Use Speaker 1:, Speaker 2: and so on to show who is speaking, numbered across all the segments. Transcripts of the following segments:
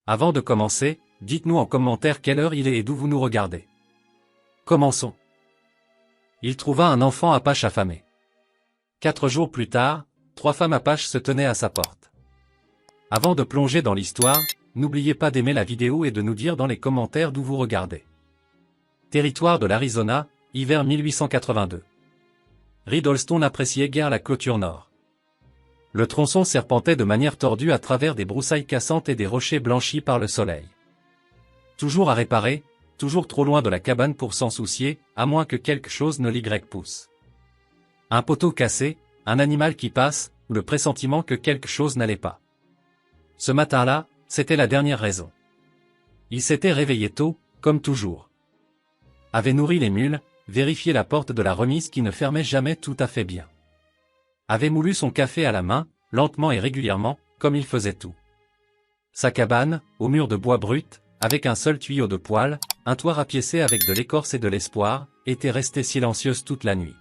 Speaker 1: Avant de commencer, dites-nous en commentaire quelle heure il est et d'où vous nous regardez. Commençons. Il trouva un enfant apache affamé. 4 jours plus tard, 3 femmes apaches se tenaient à sa porte. Avant de plonger dans l'histoire, n'oubliez pas d'aimer la vidéo et de nous dire dans les commentaires d'où vous regardez. Territoire de l'Arizona, hiver 1882. Reed Holston n'appréciait guère la clôture nord. Le tronçon serpentait de manière tordue à travers des broussailles cassantes et des rochers blanchis par le soleil. Toujours à réparer, toujours trop loin de la cabane pour s'en soucier, à moins que quelque chose ne l'y pousse. Un poteau cassé, un animal qui passe, ou le pressentiment que quelque chose n'allait pas. Ce matin-là, c'était la dernière raison. Il s'était réveillé tôt, comme toujours. Avait nourri les mules, vérifié la porte de la remise qui ne fermait jamais tout à fait bien. Avait moulu son café à la main, lentement et régulièrement, comme il faisait tout. Sa cabane, aux murs de bois brut, avec un seul tuyau de poêle, un toit rapiécé avec de l'écorce et de l'espoir, était restée silencieuse toute la nuit.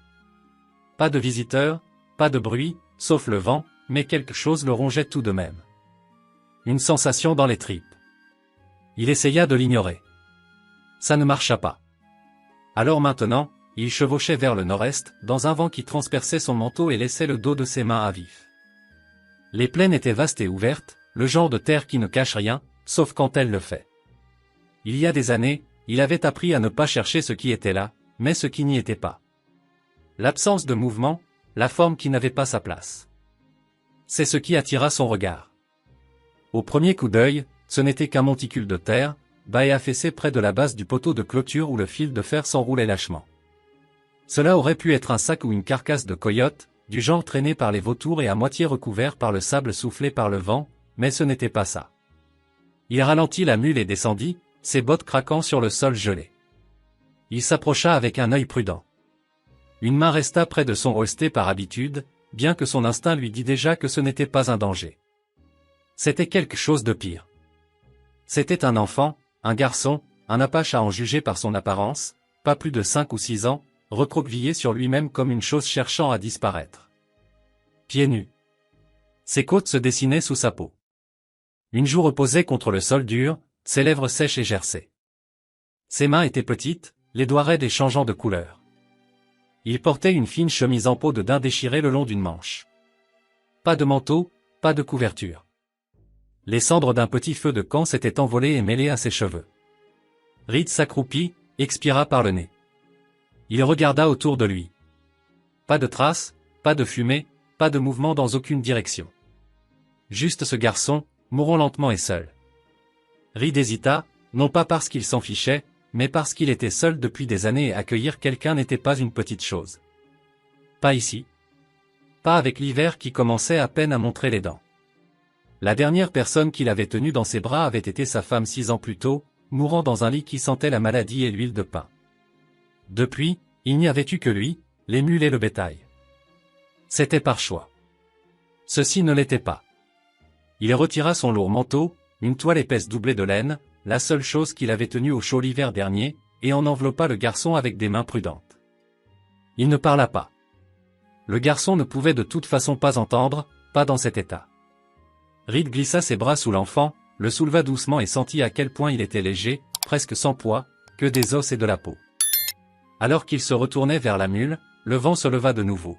Speaker 1: Pas de visiteurs, pas de bruit, sauf le vent, mais quelque chose le rongeait tout de même. Une sensation dans les tripes. Il essaya de l'ignorer. Ça ne marcha pas. Alors maintenant, il chevauchait vers le nord-est, dans un vent qui transperçait son manteau et laissait le dos de ses mains à vif. Les plaines étaient vastes et ouvertes, le genre de terre qui ne cache rien, sauf quand elle le fait. Il y a des années, il avait appris à ne pas chercher ce qui était là, mais ce qui n'y était pas. L'absence de mouvement, la forme qui n'avait pas sa place. C'est ce qui attira son regard. Au premier coup d'œil, ce n'était qu'un monticule de terre, bas et affaissé près de la base du poteau de clôture où le fil de fer s'enroulait lâchement. Cela aurait pu être un sac ou une carcasse de coyote, du genre traîné par les vautours et à moitié recouvert par le sable soufflé par le vent, mais ce n'était pas ça. Il ralentit la mule et descendit, ses bottes craquant sur le sol gelé. Il s'approcha avec un œil prudent. Une main resta près de son holster par habitude, bien que son instinct lui dît déjà que ce n'était pas un danger. C'était quelque chose de pire. C'était un enfant, un garçon, un apache à en juger par son apparence, pas plus de 5 ou 6 ans, recroquevillé sur lui-même comme une chose cherchant à disparaître. Pieds nus. Ses côtes se dessinaient sous sa peau. Une joue reposait contre le sol dur, ses lèvres sèches et gercées. Ses mains étaient petites, les doigts raides et changeant de couleur. Il portait une fine chemise en peau de daim déchirée le long d'une manche. Pas de manteau, pas de couverture. Les cendres d'un petit feu de camp s'étaient envolées et mêlées à ses cheveux. Reed s'accroupit, expira par le nez. Il regarda autour de lui. Pas de traces, pas de fumée, pas de mouvement dans aucune direction. Juste ce garçon, mourant lentement et seul. Reed hésita, non pas parce qu'il s'en fichait, mais parce qu'il était seul depuis des années et accueillir quelqu'un n'était pas une petite chose. Pas ici. Pas avec l'hiver qui commençait à peine à montrer les dents. La dernière personne qu'il avait tenue dans ses bras avait été sa femme 6 ans plus tôt, mourant dans un lit qui sentait la maladie et l'huile de pain. Depuis, il n'y avait eu que lui, les mules et le bétail. C'était par choix. Ceci ne l'était pas. Il retira son lourd manteau, une toile épaisse doublée de laine, la seule chose qu'il avait tenue au chaud l'hiver dernier, et en enveloppa le garçon avec des mains prudentes. Il ne parla pas. Le garçon ne pouvait de toute façon pas entendre, pas dans cet état. Reed glissa ses bras sous l'enfant, le souleva doucement et sentit à quel point il était léger, presque sans poids, que des os et de la peau. Alors qu'il se retournait vers la mule, le vent se leva de nouveau.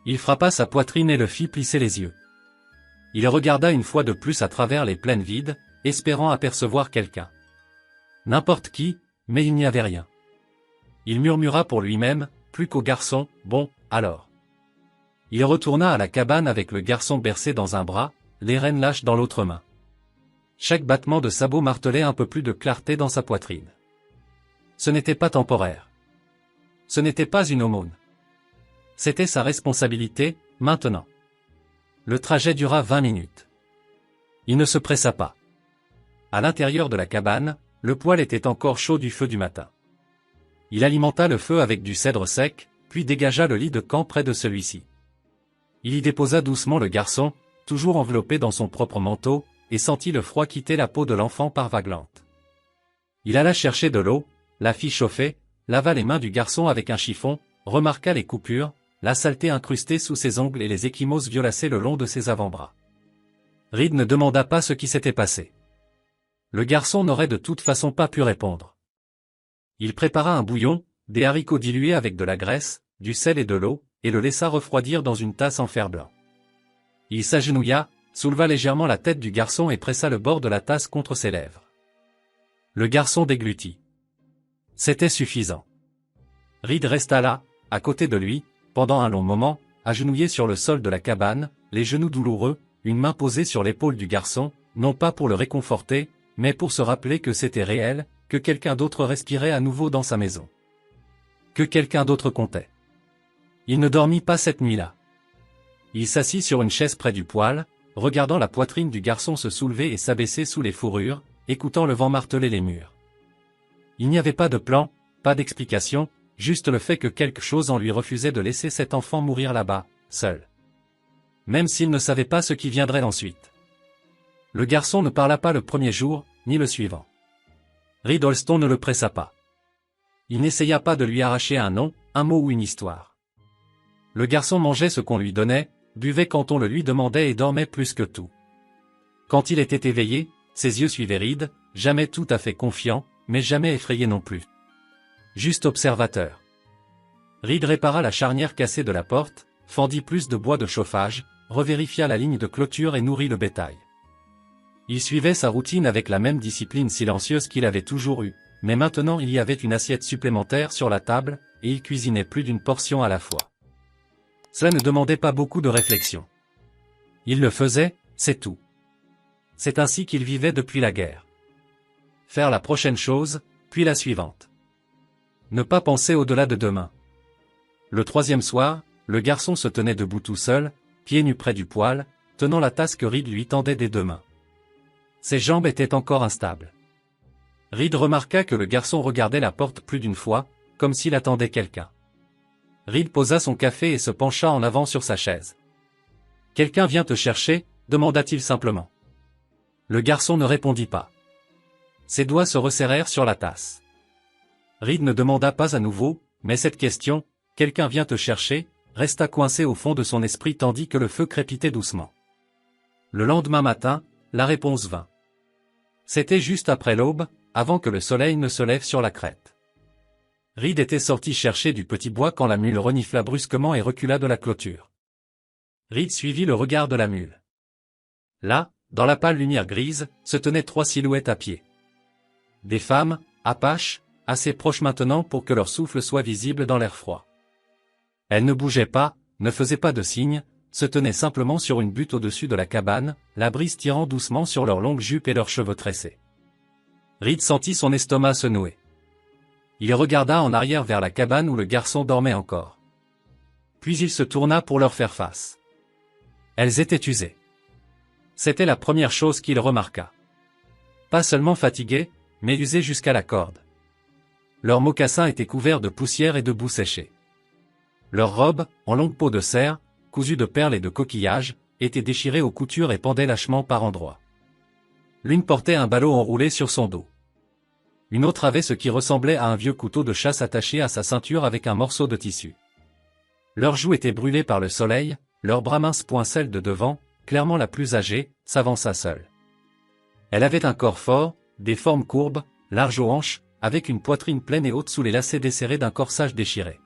Speaker 1: Il frappa sa poitrine et le fit plisser les yeux. Il regarda une fois de plus à travers les plaines vides, espérant apercevoir quelqu'un. N'importe qui, mais il n'y avait rien. Il murmura pour lui-même, plus qu'au garçon, bon, alors. Il retourna à la cabane avec le garçon bercé dans un bras, les rênes lâches dans l'autre main. Chaque battement de sabot martelait un peu plus de clarté dans sa poitrine. Ce n'était pas temporaire. Ce n'était pas une aumône. C'était sa responsabilité, maintenant. Le trajet dura 20 minutes. Il ne se pressa pas. À l'intérieur de la cabane, le poêle était encore chaud du feu du matin. Il alimenta le feu avec du cèdre sec, puis dégagea le lit de camp près de celui-ci. Il y déposa doucement le garçon, toujours enveloppé dans son propre manteau, et sentit le froid quitter la peau de l'enfant par vagues lentes. Il alla chercher de l'eau, la fit chauffer, lava les mains du garçon avec un chiffon, remarqua les coupures, la saleté incrustée sous ses ongles et les ecchymoses violacées le long de ses avant-bras. Reed ne demanda pas ce qui s'était passé. Le garçon n'aurait de toute façon pas pu répondre. Il prépara un bouillon, des haricots dilués avec de la graisse, du sel et de l'eau, et le laissa refroidir dans une tasse en fer-blanc. Il s'agenouilla, souleva légèrement la tête du garçon et pressa le bord de la tasse contre ses lèvres. Le garçon déglutit. C'était suffisant. Reed resta là, à côté de lui, pendant un long moment, agenouillé sur le sol de la cabane, les genoux douloureux, une main posée sur l'épaule du garçon, non pas pour le réconforter, mais pour se rappeler que c'était réel, que quelqu'un d'autre respirait à nouveau dans sa maison. Que quelqu'un d'autre comptait. Il ne dormit pas cette nuit-là. Il s'assit sur une chaise près du poêle, regardant la poitrine du garçon se soulever et s'abaisser sous les fourrures, écoutant le vent marteler les murs. Il n'y avait pas de plan, pas d'explication, juste le fait que quelque chose en lui refusait de laisser cet enfant mourir là-bas, seul. Même s'il ne savait pas ce qui viendrait ensuite. Le garçon ne parla pas le premier jour, ni le suivant. Reed Holston ne le pressa pas. Il n'essaya pas de lui arracher un nom, un mot ou une histoire. Le garçon mangeait ce qu'on lui donnait, buvait quand on le lui demandait et dormait plus que tout. Quand il était éveillé, ses yeux suivaient Reed, jamais tout à fait confiant, mais jamais effrayé non plus. Juste observateur. Reed répara la charnière cassée de la porte, fendit plus de bois de chauffage, revérifia la ligne de clôture et nourrit le bétail. Il suivait sa routine avec la même discipline silencieuse qu'il avait toujours eue, mais maintenant il y avait une assiette supplémentaire sur la table, et il cuisinait plus d'une portion à la fois. Cela ne demandait pas beaucoup de réflexion. Il le faisait, c'est tout. C'est ainsi qu'il vivait depuis la guerre. Faire la prochaine chose, puis la suivante. Ne pas penser au-delà de demain. Le troisième soir, le garçon se tenait debout tout seul, pieds nus près du poêle, tenant la tasse que Reed lui tendait des deux mains. Ses jambes étaient encore instables. Reed remarqua que le garçon regardait la porte plus d'une fois, comme s'il attendait quelqu'un. Reed posa son café et se pencha en avant sur sa chaise. « Quelqu'un vient te chercher ?» demanda-t-il simplement. Le garçon ne répondit pas. Ses doigts se resserrèrent sur la tasse. Reed ne demanda pas à nouveau, mais cette question, « Quelqu'un vient te chercher ?» resta coincée au fond de son esprit tandis que le feu crépitait doucement. Le lendemain matin, la réponse vint. C'était juste après l'aube, avant que le soleil ne se lève sur la crête. Reed était sorti chercher du petit bois quand la mule renifla brusquement et recula de la clôture. Reed suivit le regard de la mule. Là, dans la pâle lumière grise, se tenaient trois silhouettes à pied. Des femmes, apaches, assez proches maintenant pour que leur souffle soit visible dans l'air froid. Elles ne bougeaient pas, ne faisaient pas de signes, se tenaient simplement sur une butte au-dessus de la cabane, la brise tirant doucement sur leurs longues jupes et leurs cheveux tressés. Reed sentit son estomac se nouer. Il regarda en arrière vers la cabane où le garçon dormait encore. Puis il se tourna pour leur faire face. Elles étaient usées. C'était la première chose qu'il remarqua. Pas seulement fatiguées, mais usées jusqu'à la corde. Leurs mocassins étaient couverts de poussière et de boue séchée. Leurs robes, en longue peau de cerf, cousues de perles et de coquillages, étaient déchirées aux coutures et pendaient lâchement par endroits. L'une portait un ballot enroulé sur son dos. Une autre avait ce qui ressemblait à un vieux couteau de chasse attaché à sa ceinture avec un morceau de tissu. Leurs joues étaient brûlées par le soleil, leurs bras minces poincelles de devant, clairement la plus âgée, s'avança seule. Elle avait un corps fort, des formes courbes, larges aux hanches, avec une poitrine pleine et haute sous les lacets desserrés d'un corsage déchiré.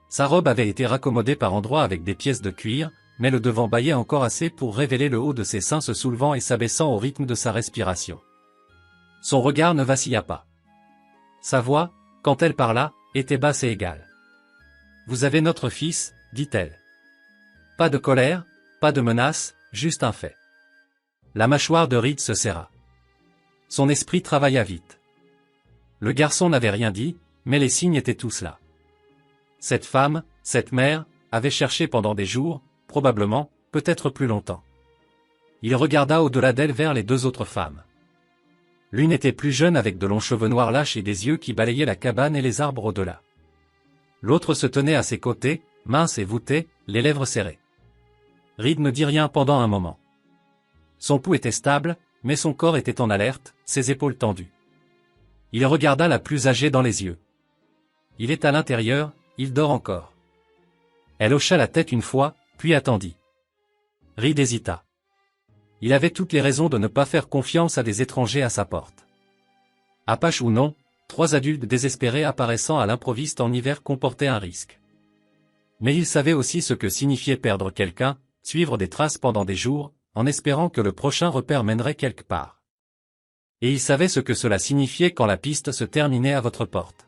Speaker 1: Sa robe avait été raccommodée par endroits avec des pièces de cuir, mais le devant bâillait encore assez pour révéler le haut de ses seins se soulevant et s'abaissant au rythme de sa respiration. Son regard ne vacilla pas. Sa voix, quand elle parla, était basse et égale. « Vous avez notre fils, dit-elle. » Pas de colère, pas de menace, juste un fait. La mâchoire de Reed se serra. Son esprit travailla vite. Le garçon n'avait rien dit, mais les signes étaient tous là. Cette femme, cette mère, avait cherché pendant des jours, probablement, peut-être plus longtemps. Il regarda au-delà d'elle vers les deux autres femmes. L'une était plus jeune avec de longs cheveux noirs lâches et des yeux qui balayaient la cabane et les arbres au-delà. L'autre se tenait à ses côtés, mince et voûtée, les lèvres serrées. Reed ne dit rien pendant un moment. Son pouls était stable, mais son corps était en alerte, ses épaules tendues. Il regarda la plus âgée dans les yeux. Il est à l'intérieur, il dort encore. Elle hocha la tête une fois, puis attendit. Reed hésita. Il avait toutes les raisons de ne pas faire confiance à des étrangers à sa porte. Apache ou non, 3 adultes désespérés apparaissant à l'improviste en hiver comportaient un risque. Mais il savait aussi ce que signifiait perdre quelqu'un, suivre des traces pendant des jours, en espérant que le prochain repère mènerait quelque part. Et il savait ce que cela signifiait quand la piste se terminait à votre porte.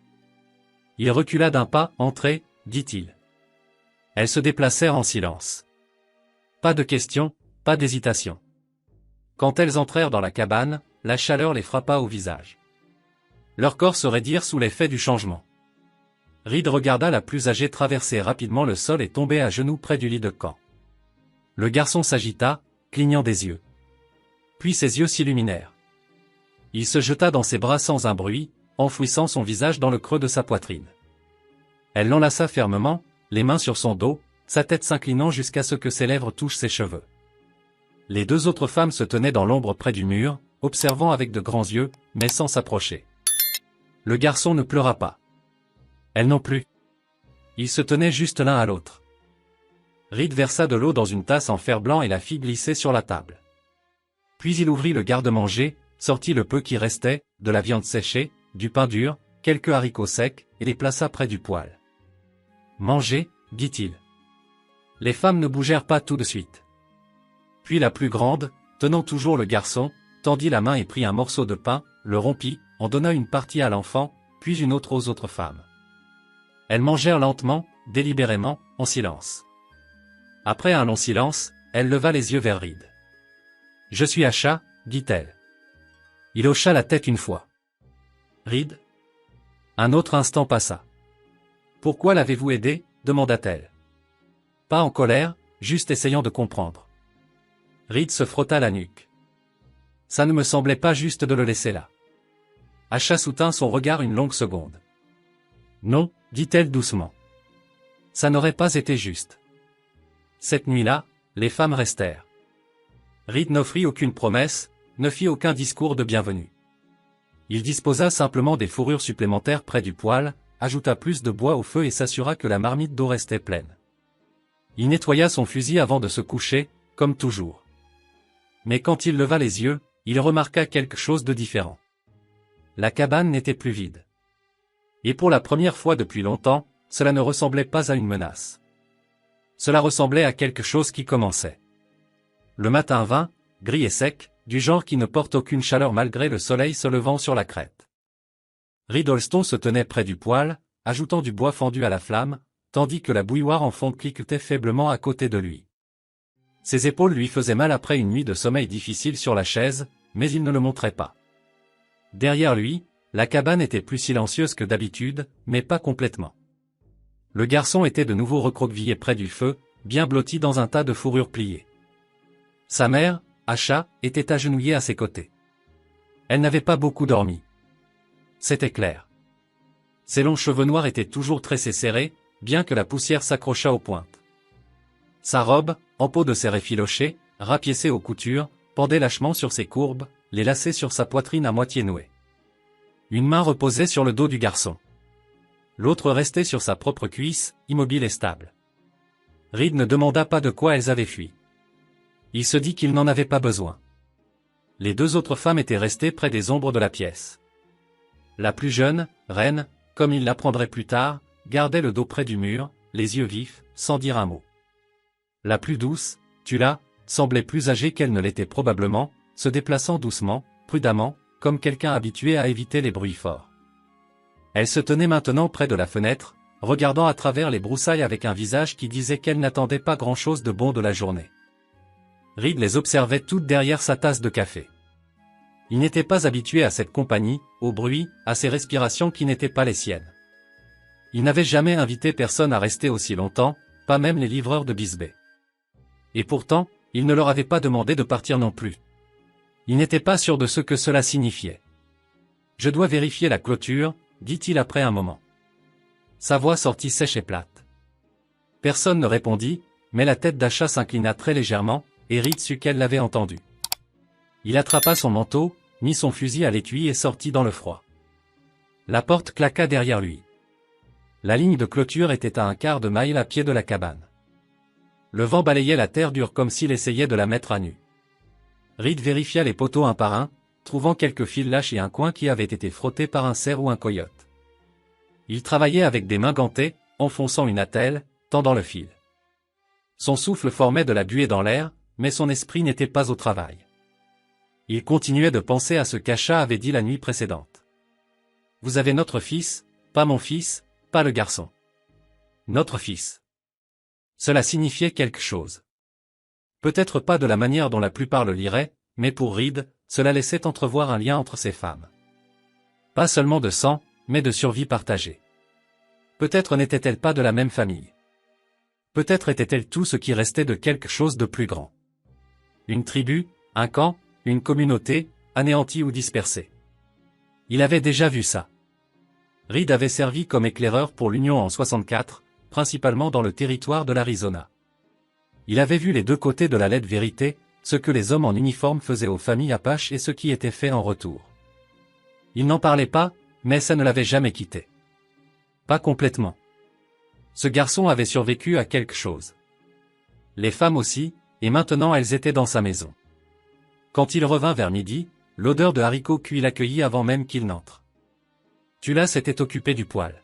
Speaker 1: Il recula d'un pas. « Entrez », dit-il. Elles se déplacèrent en silence. Pas de questions, pas d'hésitation. Quand elles entrèrent dans la cabane, la chaleur les frappa au visage. Leurs corps se raidirent sous l'effet du changement. Reed regarda la plus âgée traverser rapidement le sol et tomber à genoux près du lit de camp. Le garçon s'agita, clignant des yeux. Puis ses yeux s'illuminèrent. Il se jeta dans ses bras sans un bruit, enfouissant son visage dans le creux de sa poitrine. Elle l'enlaça fermement, les mains sur son dos, sa tête s'inclinant jusqu'à ce que ses lèvres touchent ses cheveux. Les 2 autres femmes se tenaient dans l'ombre près du mur, observant avec de grands yeux, mais sans s'approcher. Le garçon ne pleura pas. Elle non plus. Ils se tenaient juste l'un à l'autre. Reed versa de l'eau dans une tasse en fer blanc et la fit glisser sur la table. Puis il ouvrit le garde-manger, sortit le peu qui restait, de la viande séchée, du pain dur, quelques haricots secs, et les plaça près du poêle. « Mangez », dit-il. Les femmes ne bougèrent pas tout de suite. Puis la plus grande, tenant toujours le garçon, tendit la main et prit un morceau de pain, le rompit, en donna une partie à l'enfant, puis une autre aux autres femmes. Elles mangèrent lentement, délibérément, en silence. Après un long silence, elle leva les yeux vers Reed. « Je suis Asha », dit-elle. Il hocha la tête une fois. « Reed ?» Un autre instant passa. « Pourquoi l'avez-vous aidé ?» demanda-t-elle. Pas en colère, juste essayant de comprendre. Reed se frotta la nuque. Ça ne me semblait pas juste de le laisser là. Asha soutint son regard une longue seconde. Non, dit-elle doucement. Ça n'aurait pas été juste. Cette nuit-là, les femmes restèrent. Reed n'offrit aucune promesse, ne fit aucun discours de bienvenue. Il disposa simplement des fourrures supplémentaires près du poêle, ajouta plus de bois au feu et s'assura que la marmite d'eau restait pleine. Il nettoya son fusil avant de se coucher, comme toujours. Mais quand il leva les yeux, il remarqua quelque chose de différent. La cabane n'était plus vide. Et pour la première fois depuis longtemps, cela ne ressemblait pas à une menace. Cela ressemblait à quelque chose qui commençait. Le matin vint, gris et sec, du genre qui ne porte aucune chaleur malgré le soleil se levant sur la crête. Reed Holston se tenait près du poêle, ajoutant du bois fendu à la flamme, tandis que la bouilloire en fonte cliquetait faiblement à côté de lui. Ses épaules lui faisaient mal après une nuit de sommeil difficile sur la chaise, mais il ne le montrait pas. Derrière lui, la cabane était plus silencieuse que d'habitude, mais pas complètement. Le garçon était de nouveau recroquevillé près du feu, bien blotti dans un tas de fourrures pliées. Sa mère, Asha, était agenouillée à ses côtés. Elle n'avait pas beaucoup dormi. C'était clair. Ses longs cheveux noirs étaient toujours tressés serrés, bien que la poussière s'accrochât aux pointes. Sa robe, en peau de cerf effilochée, rapiécée aux coutures, pendait lâchement sur ses courbes, les lacets sur sa poitrine à moitié nouée. Une main reposait sur le dos du garçon. L'autre restait sur sa propre cuisse, immobile et stable. Reed ne demanda pas de quoi elles avaient fui. Il se dit qu'il n'en avait pas besoin. Les 2 autres femmes étaient restées près des ombres de la pièce. La plus jeune, Reine, comme il l'apprendrait plus tard, gardait le dos près du mur, les yeux vifs, sans dire un mot. La plus douce, Tula, semblait plus âgée qu'elle ne l'était probablement, se déplaçant doucement, prudemment, comme quelqu'un habitué à éviter les bruits forts. Elle se tenait maintenant près de la fenêtre, regardant à travers les broussailles avec un visage qui disait qu'elle n'attendait pas grand-chose de bon de la journée. Reed les observait toutes derrière sa tasse de café. Il n'était pas habitué à cette compagnie, au bruit, à ces respirations qui n'étaient pas les siennes. Il n'avait jamais invité personne à rester aussi longtemps, pas même les livreurs de Bisbee. Et pourtant, il ne leur avait pas demandé de partir non plus. Il n'était pas sûr de ce que cela signifiait. « Je dois vérifier la clôture », dit-il après un moment. Sa voix sortit sèche et plate. Personne ne répondit, mais la tête d'Asha s'inclina très légèrement, et Reed sut qu'elle l'avait entendu. Il attrapa son manteau, mit son fusil à l'étui et sortit dans le froid. La porte claqua derrière lui. La ligne de clôture était à un quart de mille à pied de la cabane. Le vent balayait la terre dure comme s'il essayait de la mettre à nu. Reed vérifia les poteaux un par un, trouvant quelques fils lâches et un coin qui avait été frotté par un cerf ou un coyote. Il travaillait avec des mains gantées, enfonçant une attelle, tendant le fil. Son souffle formait de la buée dans l'air, mais son esprit n'était pas au travail. Il continuait de penser à ce qu'Acha avait dit la nuit précédente. « Vous avez notre fils, pas mon fils, pas le garçon. Notre fils. » Cela signifiait quelque chose. Peut-être pas de la manière dont la plupart le liraient, mais pour Reed, cela laissait entrevoir un lien entre ces femmes. Pas seulement de sang, mais de survie partagée. Peut-être n'était-elle pas de la même famille. Peut-être était-elle tout ce qui restait de quelque chose de plus grand. Une tribu, un camp, une communauté, anéantie ou dispersée. Il avait déjà vu ça. Reed avait servi comme éclaireur pour l'Union en 64, principalement dans le territoire de l'Arizona. Il avait vu les deux côtés de la laide vérité, ce que les hommes en uniforme faisaient aux familles Apaches et ce qui était fait en retour. Il n'en parlait pas, mais ça ne l'avait jamais quitté. Pas complètement. Ce garçon avait survécu à quelque chose. Les femmes aussi, et maintenant elles étaient dans sa maison. Quand il revint vers midi, l'odeur de haricots cuits l'accueillit avant même qu'il n'entre. Tula s'était occupé du poêle.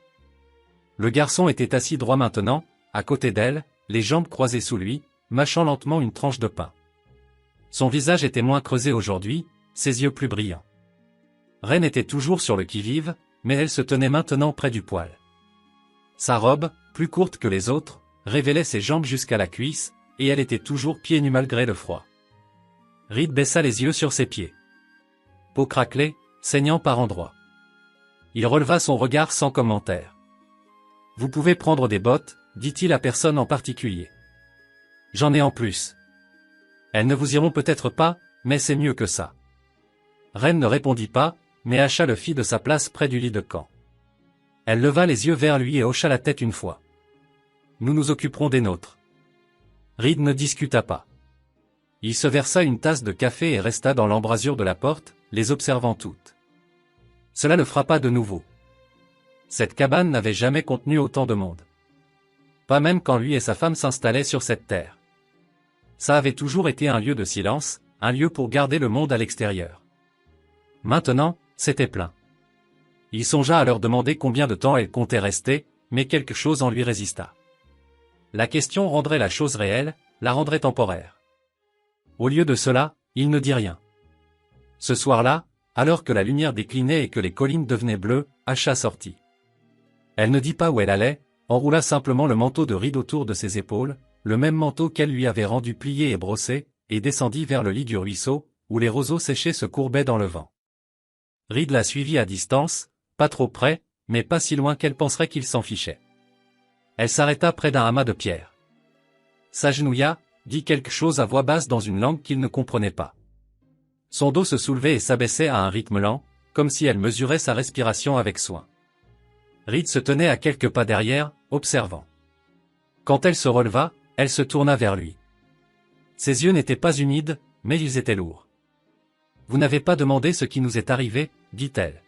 Speaker 1: Le garçon était assis droit maintenant, à côté d'elle, les jambes croisées sous lui, mâchant lentement une tranche de pain. Son visage était moins creusé aujourd'hui, ses yeux plus brillants. Ren était toujours sur le qui-vive, mais elle se tenait maintenant près du poêle. Sa robe, plus courte que les autres, révélait ses jambes jusqu'à la cuisse, et elle était toujours pieds nus malgré le froid. Reed baissa les yeux sur ses pieds. Peau craquelée, saignant par endroits. Il releva son regard sans commentaire. « Vous pouvez prendre des bottes, dit-il à personne en particulier. J'en ai en plus. Elles ne vous iront peut-être pas, mais c'est mieux que ça. » Ren ne répondit pas, mais Acha le fit de sa place près du lit de camp. Elle leva les yeux vers lui et hocha la tête une fois. « Nous nous occuperons des nôtres. » Reed ne discuta pas. Il se versa une tasse de café et resta dans l'embrasure de la porte, les observant toutes. Cela le frappa de nouveau. Cette cabane n'avait jamais contenu autant de monde. Pas même quand lui et sa femme s'installaient sur cette terre. Ça avait toujours été un lieu de silence, un lieu pour garder le monde à l'extérieur. Maintenant, c'était plein. Il songea à leur demander combien de temps elle comptait rester, mais quelque chose en lui résista. La question rendrait la chose réelle, la rendrait temporaire. Au lieu de cela, il ne dit rien. Ce soir-là, alors que la lumière déclinait et que les collines devenaient bleues, Acha sortit. Elle ne dit pas où elle allait, enroula simplement le manteau de Reed autour de ses épaules, le même manteau qu'elle lui avait rendu plié et brossé, et descendit vers le lit du ruisseau, où les roseaux séchés se courbaient dans le vent. Reed la suivit à distance, pas trop près, mais pas si loin qu'elle penserait qu'il s'en fichait. Elle s'arrêta près d'un amas de pierres. S'agenouilla, dit quelque chose à voix basse dans une langue qu'il ne comprenait pas. Son dos se soulevait et s'abaissait à un rythme lent, comme si elle mesurait sa respiration avec soin. Reed se tenait à quelques pas derrière, observant. Quand elle se releva, elle se tourna vers lui. Ses yeux n'étaient pas humides, mais ils étaient lourds. « Vous n'avez pas demandé ce qui nous est arrivé, dit-elle.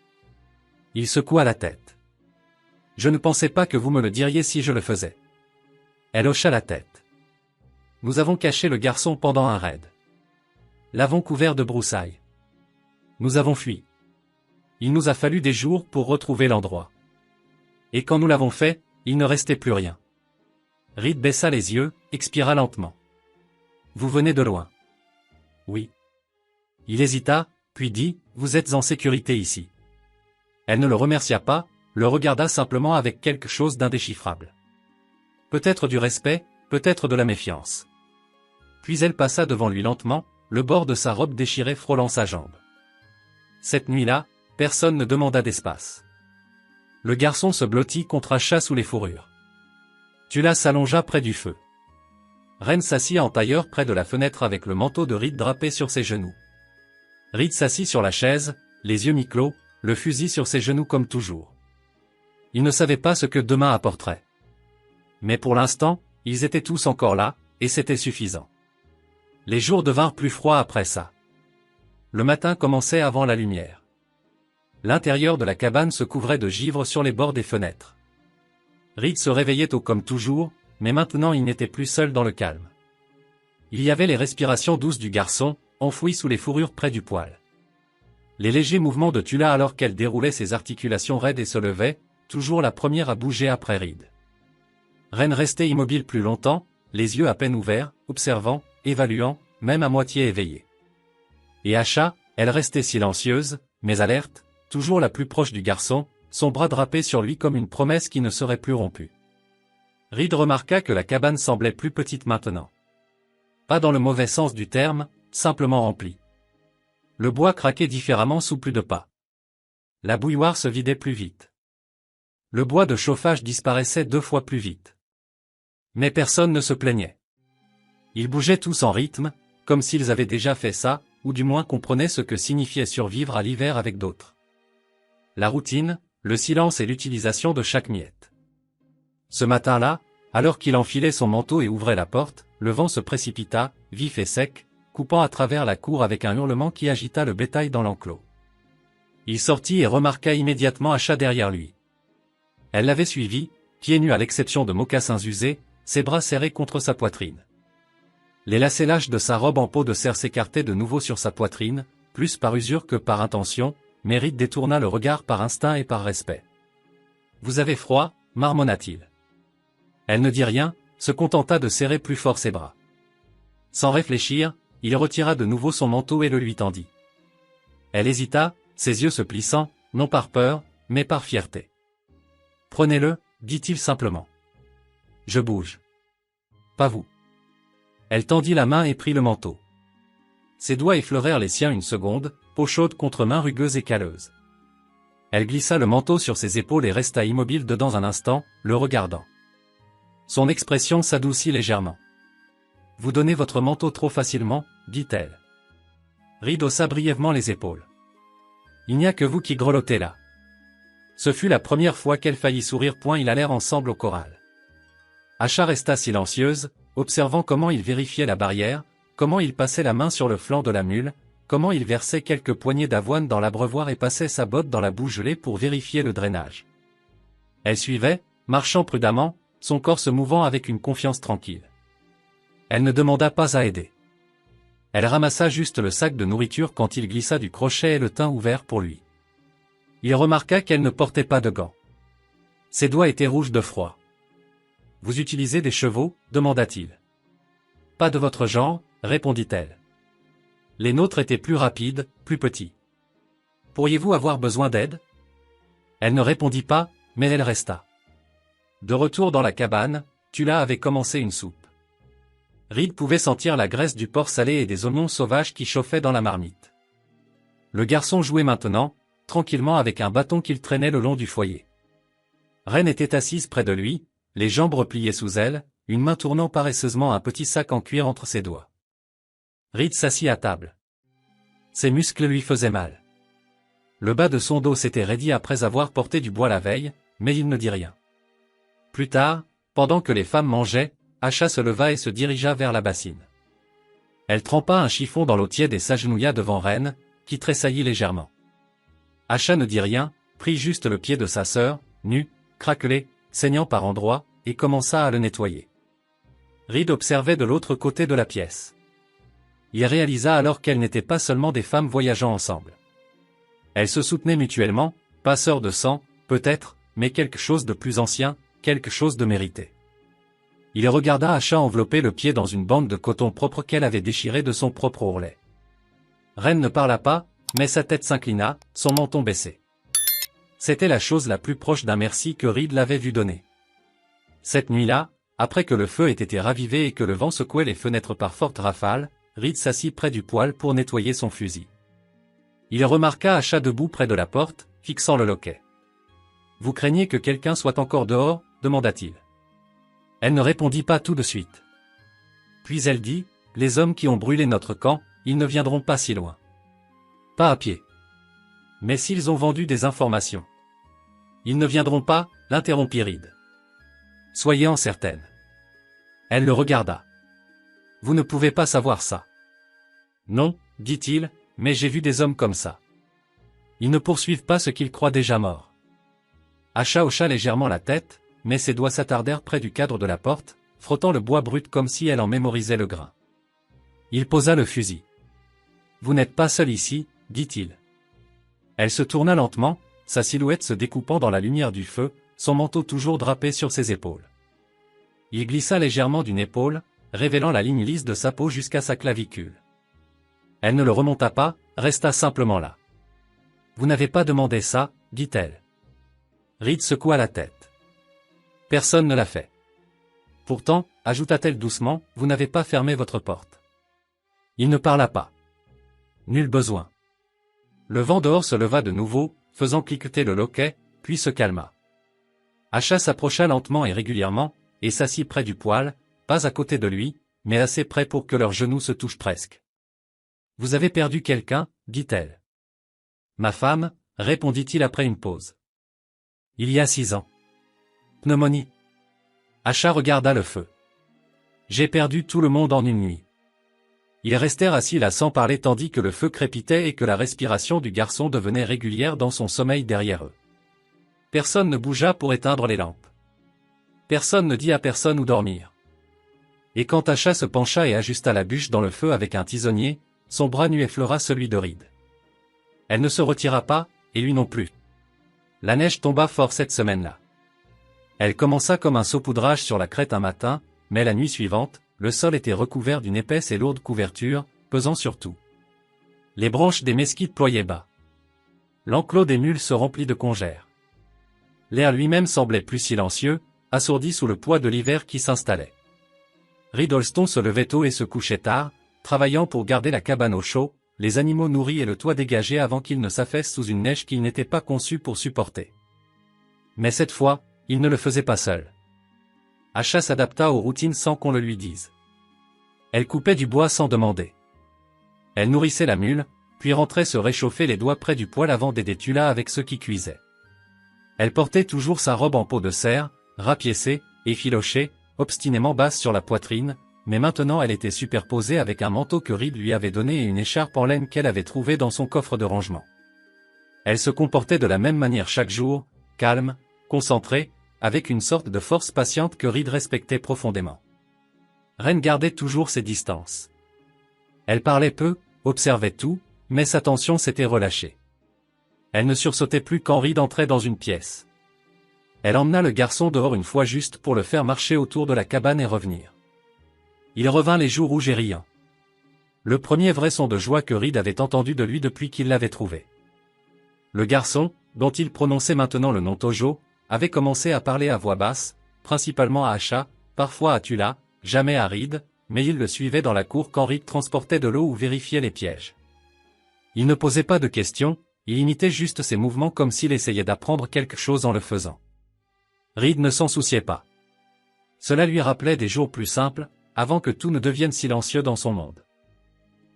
Speaker 1: Il secoua la tête. « Je ne pensais pas que vous me le diriez si je le faisais. » Elle hocha la tête. « Nous avons caché le garçon pendant un raid. L'avons couvert de broussailles. Nous avons fui. Il nous a fallu des jours pour retrouver l'endroit. Et quand nous l'avons fait, il ne restait plus rien. » Reed baissa les yeux, expira lentement. « Vous venez de loin. » « Oui. » Il hésita, puis dit, « Vous êtes en sécurité ici. » Elle ne le remercia pas, le regarda simplement avec quelque chose d'indéchiffrable. Peut-être du respect, peut-être de la méfiance. Puis elle passa devant lui lentement, le bord de sa robe déchirée frôlant sa jambe. Cette nuit-là, personne ne demanda d'espace. Le garçon se blottit contre Acha sous les fourrures. Tula s'allongea près du feu. Ren s'assit en tailleur près de la fenêtre avec le manteau de Reed drapé sur ses genoux. Reed s'assit sur la chaise, les yeux mi-clos, le fusil sur ses genoux comme toujours. Il ne savait pas ce que demain apporterait. Mais pour l'instant, ils étaient tous encore là, et c'était suffisant. Les jours devinrent plus froids après ça. Le matin commençait avant la lumière. L'intérieur de la cabane se couvrait de givre sur les bords des fenêtres. Reed se réveillait tôt comme toujours, mais maintenant il n'était plus seul dans le calme. Il y avait les respirations douces du garçon, enfouie sous les fourrures près du poêle. Les légers mouvements de Tula alors qu'elle déroulait ses articulations raides et se levait, toujours la première à bouger après Reed. Ren restait immobile plus longtemps, les yeux à peine ouverts, observant, évaluant, même à moitié éveillée. Et Asha, elle restait silencieuse, mais alerte, toujours la plus proche du garçon, son bras drapé sur lui comme une promesse qui ne serait plus rompue. Reed remarqua que la cabane semblait plus petite maintenant. Pas dans le mauvais sens du terme, simplement remplie. Le bois craquait différemment sous plus de pas. La bouilloire se vidait plus vite. Le bois de chauffage disparaissait 2 fois plus vite. Mais personne ne se plaignait. Ils bougeaient tous en rythme, comme s'ils avaient déjà fait ça, ou du moins comprenaient ce que signifiait survivre à l'hiver avec d'autres. La routine, le silence et l'utilisation de chaque miette. Ce matin-là, alors qu'il enfilait son manteau et ouvrait la porte, le vent se précipita, vif et sec, coupant à travers la cour avec un hurlement qui agita le bétail dans l'enclos. Il sortit et remarqua immédiatement Asha derrière lui. Elle l'avait suivi, pieds nus à l'exception de mocassins usés, ses bras serrés contre sa poitrine. Les lacets lâches de sa robe en peau de cerf s'écartaient de nouveau sur sa poitrine, plus par usure que par intention, mais Reed détourna le regard par instinct et par respect. « Vous avez froid » marmonna-t-il. Elle ne dit rien, se contenta de serrer plus fort ses bras. Sans réfléchir, il retira de nouveau son manteau et le lui tendit. Elle hésita, ses yeux se plissant, non par peur, mais par fierté. « Prenez-le, dit-il simplement. Je bouge. Pas vous. » Elle tendit la main et prit le manteau. Ses doigts effleurèrent les siens une seconde, peau chaude contre main rugueuse et calleuse. Elle glissa le manteau sur ses épaules et resta immobile dedans un instant, le regardant. Son expression s'adoucit légèrement. « Vous donnez votre manteau trop facilement, dit-elle. Reed haussa brièvement les épaules. « Il n'y a que vous qui grelottez là. » Ce fut la première fois qu'elle faillit sourire. Ils allèrent ensemble au corral. Asha resta silencieuse, observant comment il vérifiait la barrière, comment il passait la main sur le flanc de la mule, comment il versait quelques poignées d'avoine dans l'abreuvoir et passait sa botte dans la boue gelée pour vérifier le drainage. Elle suivait, marchant prudemment, son corps se mouvant avec une confiance tranquille. Elle ne demanda pas à aider. Elle ramassa juste le sac de nourriture quand il glissa du crochet et le tint ouvert pour lui. Il remarqua qu'elle ne portait pas de gants. Ses doigts étaient rouges de froid. « Vous utilisez des chevaux » demanda-t-il. « Pas de votre genre » répondit-elle. Les nôtres étaient plus rapides, plus petits. Pourriez-vous avoir besoin d'aide? Elle ne répondit pas, mais elle resta. De retour dans la cabane, Tula avait commencé une soupe. Reed pouvait sentir la graisse du porc salé et des oignons sauvages qui chauffaient dans la marmite. Le garçon jouait maintenant, tranquillement avec un bâton qu'il traînait le long du foyer. Ren était assise près de lui, les jambes repliées sous elle, une main tournant paresseusement un petit sac en cuir entre ses doigts. Reed s'assit à table. Ses muscles lui faisaient mal. Le bas de son dos s'était raidi après avoir porté du bois la veille, mais il ne dit rien. Plus tard, pendant que les femmes mangeaient, Asha se leva et se dirigea vers la bassine. Elle trempa un chiffon dans l'eau tiède et s'agenouilla devant Ren, qui tressaillit légèrement. Asha ne dit rien, prit juste le pied de sa sœur, nu, craquelé, saignant par endroits, et commença à le nettoyer. Reed observait de l'autre côté de la pièce. Il réalisa alors qu'elles n'étaient pas seulement des femmes voyageant ensemble. Elles se soutenaient mutuellement, pas sœurs de sang, peut-être, mais quelque chose de plus ancien, quelque chose de mérité. Il regarda Asha envelopper le pied dans une bande de coton propre qu'elle avait déchirée de son propre ourlet. Ren ne parla pas, mais sa tête s'inclina, son menton baissé. C'était la chose la plus proche d'un merci que Reed l'avait vu donner. Cette nuit-là, après que le feu ait été ravivé et que le vent secouait les fenêtres par fortes rafales, Reed s'assit près du poêle pour nettoyer son fusil. Il remarqua Asha debout près de la porte, fixant le loquet. « Vous craignez que quelqu'un soit encore dehors » demanda-t-il. Elle ne répondit pas tout de suite. Puis elle dit, « Les hommes qui ont brûlé notre camp, ils ne viendront pas si loin. Pas à pied. Mais s'ils ont vendu des informations. Ils ne viendront pas, » l'interrompit Reed. « Soyez-en certaine. » Elle le regarda. « Vous ne pouvez pas savoir ça. »« Non, » dit-il, « mais j'ai vu des hommes comme ça. Ils ne poursuivent pas ce qu'ils croient déjà morts. » Asha hocha légèrement la tête, mais ses doigts s'attardèrent près du cadre de la porte, frottant le bois brut comme si elle en mémorisait le grain. Il posa le fusil. vous n'êtes pas seul ici, dit-il. Elle se tourna lentement, sa silhouette se découpant dans la lumière du feu, son manteau toujours drapé sur ses épaules. Il glissa légèrement d'une épaule, révélant la ligne lisse de sa peau jusqu'à sa clavicule. Elle ne le remonta pas, resta simplement là. « Vous n'avez pas demandé ça, dit-elle. » Reed secoua la tête. « Personne ne l'a fait. Pourtant, ajouta-t-elle doucement, vous n'avez pas fermé votre porte. » Il ne parla pas. Nul besoin. Le vent dehors se leva de nouveau, faisant cliqueter le loquet, puis se calma. Asha s'approcha lentement et régulièrement, et s'assit près du poêle, pas à côté de lui, mais assez près pour que leurs genoux se touchent presque. « Vous avez perdu quelqu'un, dit-elle. »« Ma femme, répondit-il après une pause. « Il y a 6 ans. Pneumonie. » Asha regarda le feu. « J'ai perdu tout le monde en une nuit. » Ils restèrent assis là sans parler tandis que le feu crépitait et que la respiration du garçon devenait régulière dans son sommeil derrière eux. Personne ne bougea pour éteindre les lampes. Personne ne dit à personne où dormir. Et quand Asha se pencha et ajusta la bûche dans le feu avec un tisonnier, son bras nu effleura celui de Reed. Elle ne se retira pas, et lui non plus. La neige tomba fort cette semaine-là. Elle commença comme un saupoudrage sur la crête un matin, mais la nuit suivante, le sol était recouvert d'une épaisse et lourde couverture, pesant sur tout. Les branches des mesquites ployaient bas. L'enclos des mules se remplit de congères. L'air lui-même semblait plus silencieux, assourdi sous le poids de l'hiver qui s'installait. Reed Holston se levait tôt et se couchait tard, travaillant pour garder la cabane au chaud, les animaux nourris et le toit dégagé avant qu'ils ne s'affaissent sous une neige qu'il n'était pas conçu pour supporter. Mais cette fois, il ne le faisait pas seul. Asha s'adapta aux routines sans qu'on le lui dise. Elle coupait du bois sans demander. Elle nourrissait la mule, puis rentrait se réchauffer les doigts près du poêle avant d'aider Tula avec ce qui cuisait. Elle portait toujours sa robe en peau de cerf, rapiécée, effilochée, obstinément basse sur la poitrine, mais maintenant elle était superposée avec un manteau que Reed lui avait donné et une écharpe en laine qu'elle avait trouvée dans son coffre de rangement. Elle se comportait de la même manière chaque jour, calme, concentrée, avec une sorte de force patiente que Reed respectait profondément. Ren gardait toujours ses distances. Elle parlait peu, observait tout, mais sa tension s'était relâchée. Elle ne sursautait plus quand Reed entrait dans une pièce. Elle emmena le garçon dehors une fois juste pour le faire marcher autour de la cabane et revenir. Il revint les joues rouges et riant. Le premier vrai son de joie que Reed avait entendu de lui depuis qu'il l'avait trouvé. Le garçon, dont il prononçait maintenant le nom Tojo, avait commencé à parler à voix basse, principalement à Asha, parfois à Tula, jamais à Reed, mais il le suivait dans la cour quand Reed transportait de l'eau ou vérifiait les pièges. Il ne posait pas de questions, il imitait juste ses mouvements comme s'il essayait d'apprendre quelque chose en le faisant. Reed ne s'en souciait pas. Cela lui rappelait des jours plus simples, avant que tout ne devienne silencieux dans son monde.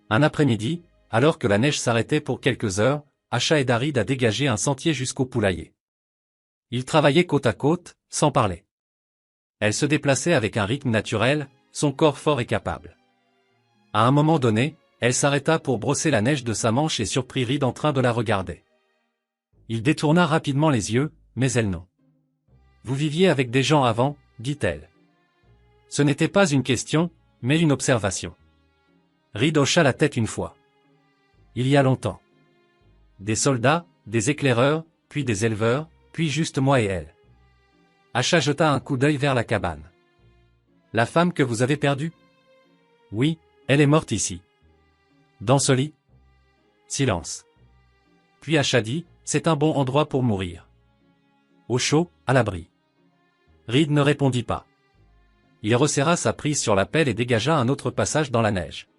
Speaker 1: Un après-midi, alors que la neige s'arrêtait pour quelques heures, Asha aida Reed à dégager un sentier jusqu'au poulailler. Ils travaillaient côte à côte, sans parler. Elle se déplaçait avec un rythme naturel, son corps fort et capable. À un moment donné, elle s'arrêta pour brosser la neige de sa manche et surprit Reed en train de la regarder. Il détourna rapidement les yeux, mais elle non. « Vous viviez avec des gens avant, » dit-elle. Ce n'était pas une question, mais une observation. Reed hocha la tête une fois. Il y a longtemps. Des soldats, des éclaireurs, puis des éleveurs, puis juste moi et elle. Asha jeta un coup d'œil vers la cabane. La femme que vous avez perdue? Oui, elle est morte ici. Dans ce lit? Silence. Puis Asha dit, c'est un bon endroit pour mourir. Au chaud, à l'abri. Reed ne répondit pas. Il resserra sa prise sur la pelle et dégagea un autre passage dans la neige.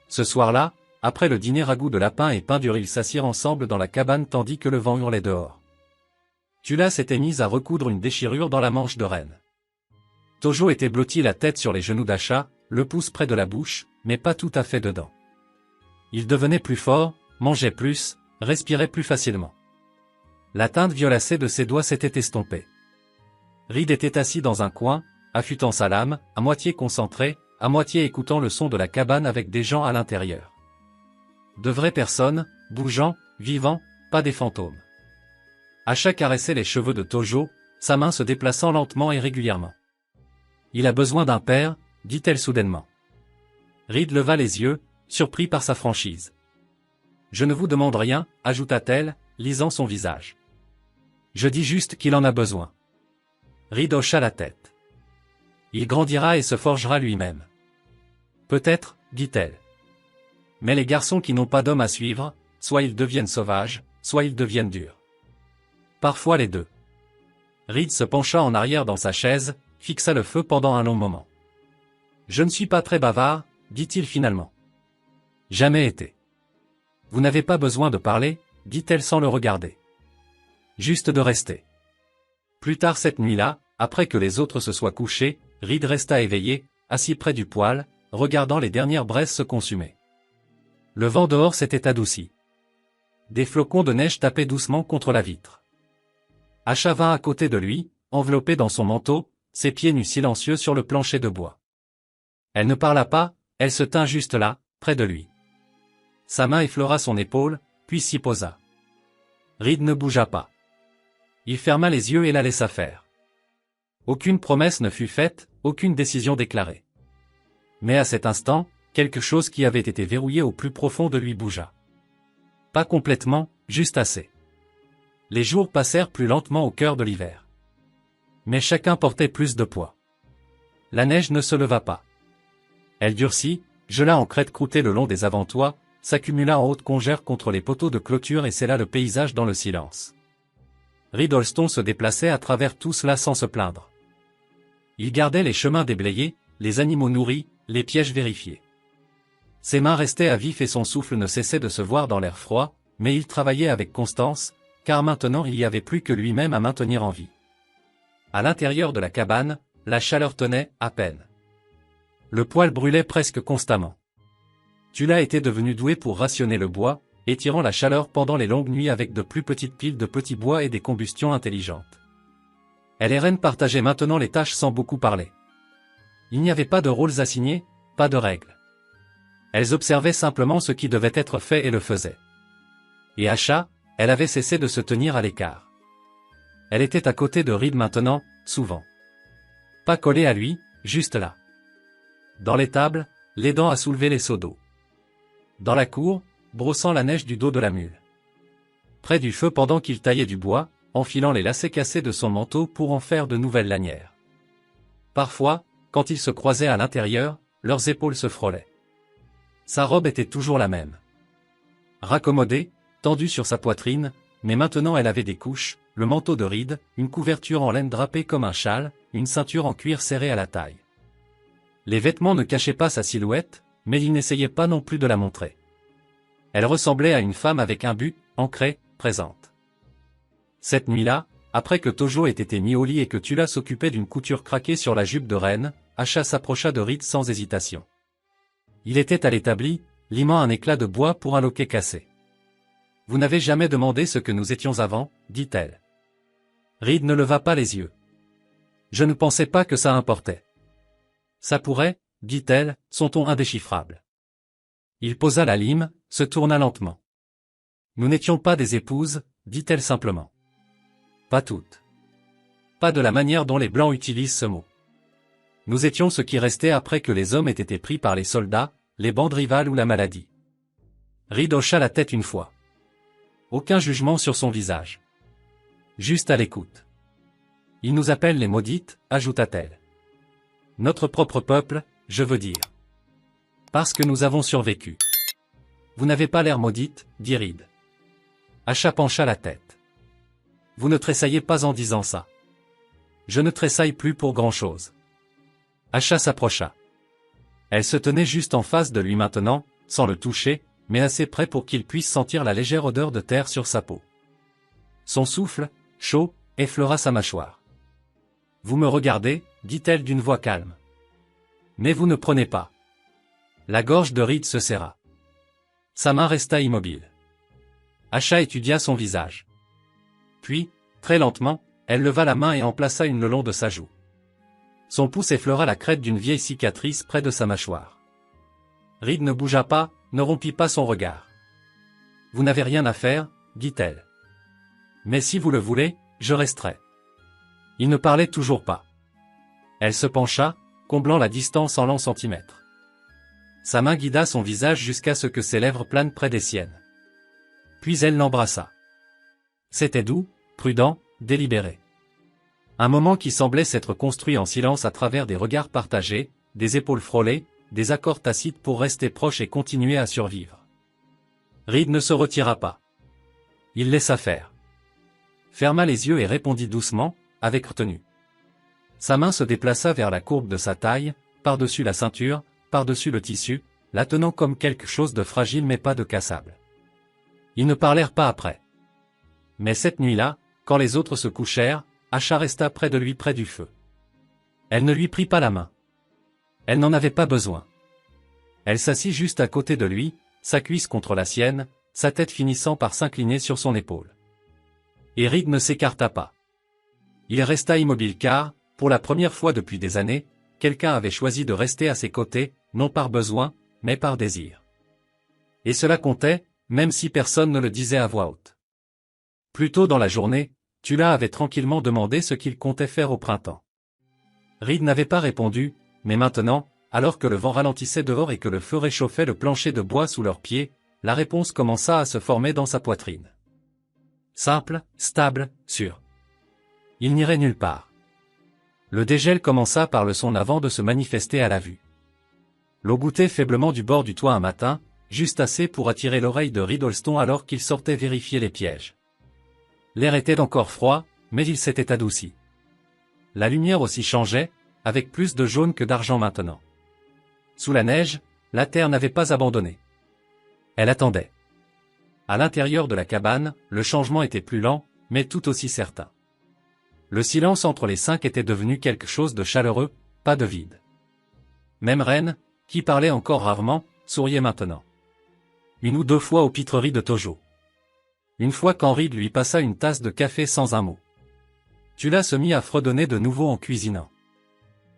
Speaker 1: Ce soir-là, après le dîner ragoût de lapin et pain dur, ils s'assirent ensemble dans la cabane tandis que le vent hurlait dehors. Tula s'était mise à recoudre une déchirure dans la manche de Ren. Tojo était blotti la tête sur les genoux d'Asha, le pouce près de la bouche, mais pas tout à fait dedans. Il devenait plus fort, mangeait plus, respirait plus facilement. La teinte violacée de ses doigts s'était estompée. Reed était assis dans un coin, affûtant sa lame, à moitié concentré, à moitié écoutant le son de la cabane avec des gens à l'intérieur. De vraies personnes, bougeant, vivant, pas des fantômes. Asha caressait les cheveux de Tojo, sa main se déplaçant lentement et régulièrement. « Il a besoin d'un père, dit-elle soudainement. Reed leva les yeux, surpris par sa franchise. Je ne vous demande rien, ajouta-t-elle, lisant son visage. Je dis juste qu'il en a besoin. Reed hocha la tête. Il grandira et se forgera lui-même. Peut-être, dit-elle. Mais les garçons qui n'ont pas d'homme à suivre, soit ils deviennent sauvages, soit ils deviennent durs. Parfois les deux. Reed se pencha en arrière dans sa chaise, fixa le feu pendant un long moment. Je ne suis pas très bavard, dit-il finalement. Jamais été. Vous n'avez pas besoin de parler, dit-elle sans le regarder. Juste de rester. Plus tard cette nuit-là, après que les autres se soient couchés, Reed resta éveillé, assis près du poêle, regardant les dernières braises se consumer. Le vent dehors s'était adouci. Des flocons de neige tapaient doucement contre la vitre. Asha vint à côté de lui, enveloppé dans son manteau, ses pieds nus silencieux sur le plancher de bois. Elle ne parla pas, elle se tint juste là, près de lui. Sa main effleura son épaule, puis s'y posa. Reed ne bougea pas. Il ferma les yeux et la laissa faire. Aucune promesse ne fut faite, aucune décision déclarée. Mais à cet instant, quelque chose qui avait été verrouillé au plus profond de lui bougea. Pas complètement, juste assez. Les jours passèrent plus lentement au cœur de l'hiver. Mais chacun portait plus de poids. La neige ne se leva pas. Elle durcit, gela en crête croûtée le long des avant-toits, s'accumula en haute congère contre les poteaux de clôture et scella le paysage dans le silence. Reed Holston se déplaçait à travers tout cela sans se plaindre. Il gardait les chemins déblayés, les animaux nourris, les pièges vérifiés. Ses mains restaient à vif et son souffle ne cessait de se voir dans l'air froid, mais il travaillait avec constance, car maintenant il n'y avait plus que lui-même à maintenir en vie. À l'intérieur de la cabane, la chaleur tenait, à peine. Le poêle brûlait presque constamment. Tula était devenu doué pour rationner le bois, étirant la chaleur pendant les longues nuits avec de plus petites piles de petits bois et des combustions intelligentes. Elle et Ren partageaient maintenant les tâches sans beaucoup parler. Il n'y avait pas de rôles assignés, pas de règles. Elles observaient simplement ce qui devait être fait et le faisaient. Et Asha, elle avait cessé de se tenir à l'écart. Elle était à côté de Reed maintenant, souvent. Pas collée à lui, juste là. Dans l'étable, l'aidant à soulever les seaux d'eau. Dans la cour, brossant la neige du dos de la mule. Près du feu pendant qu'il taillait du bois, enfilant les lacets cassés de son manteau pour en faire de nouvelles lanières. Parfois, quand ils se croisaient à l'intérieur, leurs épaules se frôlaient. Sa robe était toujours la même. Raccommodée, tendue sur sa poitrine, mais maintenant elle avait des couches, le manteau de Reed, une couverture en laine drapée comme un châle, une ceinture en cuir serrée à la taille. Les vêtements ne cachaient pas sa silhouette, mais il n'essayait pas non plus de la montrer. Elle ressemblait à une femme avec un but, ancrée, présente. Cette nuit-là, après que Tojo ait été mis au lit et que Tula s'occupait d'une couture craquée sur la jupe de Ren, Asha s'approcha de Reed sans hésitation. Il était à l'établi, limant un éclat de bois pour un loquet cassé. « Vous n'avez jamais demandé ce que nous étions avant, dit-elle. Reed ne leva pas les yeux. « Je ne pensais pas que ça importait. »« Ça pourrait, dit-elle, son ton indéchiffrable. » Il posa la lime, se tourna lentement. « Nous n'étions pas des épouses, dit-elle simplement. Pas toutes. Pas de la manière dont les Blancs utilisent ce mot. Nous étions ce qui restait après que les hommes aient été pris par les soldats, les bandes rivales ou la maladie. » Reed hocha la tête une fois. Aucun jugement sur son visage. Juste à l'écoute. « Ils nous appellent les maudites, ajouta-t-elle. Notre propre peuple, je veux dire. Parce que nous avons survécu. Vous n'avez pas l'air maudite, dit Reed. Asha pencha la tête. Vous ne tressaillez pas en disant ça. Je ne tressaille plus pour grand-chose. Asha s'approcha. Elle se tenait juste en face de lui maintenant, sans le toucher, mais assez près pour qu'il puisse sentir la légère odeur de terre sur sa peau. Son souffle, chaud, effleura sa mâchoire. « Vous me regardez, dit-elle d'une voix calme. Mais vous ne prenez pas. » La gorge de Reed se serra. Sa main resta immobile. Asha étudia son visage. Puis, très lentement, elle leva la main et en plaça une le long de sa joue. Son pouce effleura la crête d'une vieille cicatrice près de sa mâchoire. Reed ne bougea pas, ne rompit pas son regard. « Vous n'avez rien à faire, dit-elle. Mais si vous le voulez, je resterai. » Il ne parlait toujours pas. Elle se pencha, comblant la distance en lents centimètres. Sa main guida son visage jusqu'à ce que ses lèvres planent près des siennes. Puis elle l'embrassa. C'était doux, prudent, délibéré. Un moment qui semblait s'être construit en silence à travers des regards partagés, des épaules frôlées, des accords tacites pour rester proches et continuer à survivre. Reed ne se retira pas. Il laissa faire. Ferma les yeux et répondit doucement, avec retenue. Sa main se déplaça vers la courbe de sa taille, par-dessus la ceinture, par-dessus le tissu, la tenant comme quelque chose de fragile mais pas de cassable. Ils ne parlèrent pas après. Mais cette nuit-là, quand les autres se couchèrent, Asha resta près de lui près du feu. Elle ne lui prit pas la main. Elle n'en avait pas besoin. Elle s'assit juste à côté de lui, sa cuisse contre la sienne, sa tête finissant par s'incliner sur son épaule. Et Reed ne s'écarta pas. Il resta immobile car, pour la première fois depuis des années, quelqu'un avait choisi de rester à ses côtés, non par besoin, mais par désir. Et cela comptait, même si personne ne le disait à voix haute. Plus tôt dans la journée, Tula avait tranquillement demandé ce qu'il comptait faire au printemps. Reed n'avait pas répondu, mais maintenant, alors que le vent ralentissait dehors et que le feu réchauffait le plancher de bois sous leurs pieds, la réponse commença à se former dans sa poitrine. Simple, stable, sûr. Il n'irait nulle part. Le dégel commença par le son avant de se manifester à la vue. L'eau goûtait faiblement du bord du toit un matin, juste assez pour attirer l'oreille de Reed Holston alors qu'il sortait vérifier les pièges. L'air était encore froid, mais il s'était adouci. La lumière aussi changeait, avec plus de jaune que d'argent maintenant. Sous la neige, la terre n'avait pas abandonné. Elle attendait. À l'intérieur de la cabane, le changement était plus lent, mais tout aussi certain. Le silence entre les cinq était devenu quelque chose de chaleureux, pas de vide. Même Ren, qui parlait encore rarement, souriait maintenant. Une ou deux fois aux pitreries de Tojo. Une fois quand Reed lui passa une tasse de café sans un mot. Tula se mit à fredonner de nouveau en cuisinant.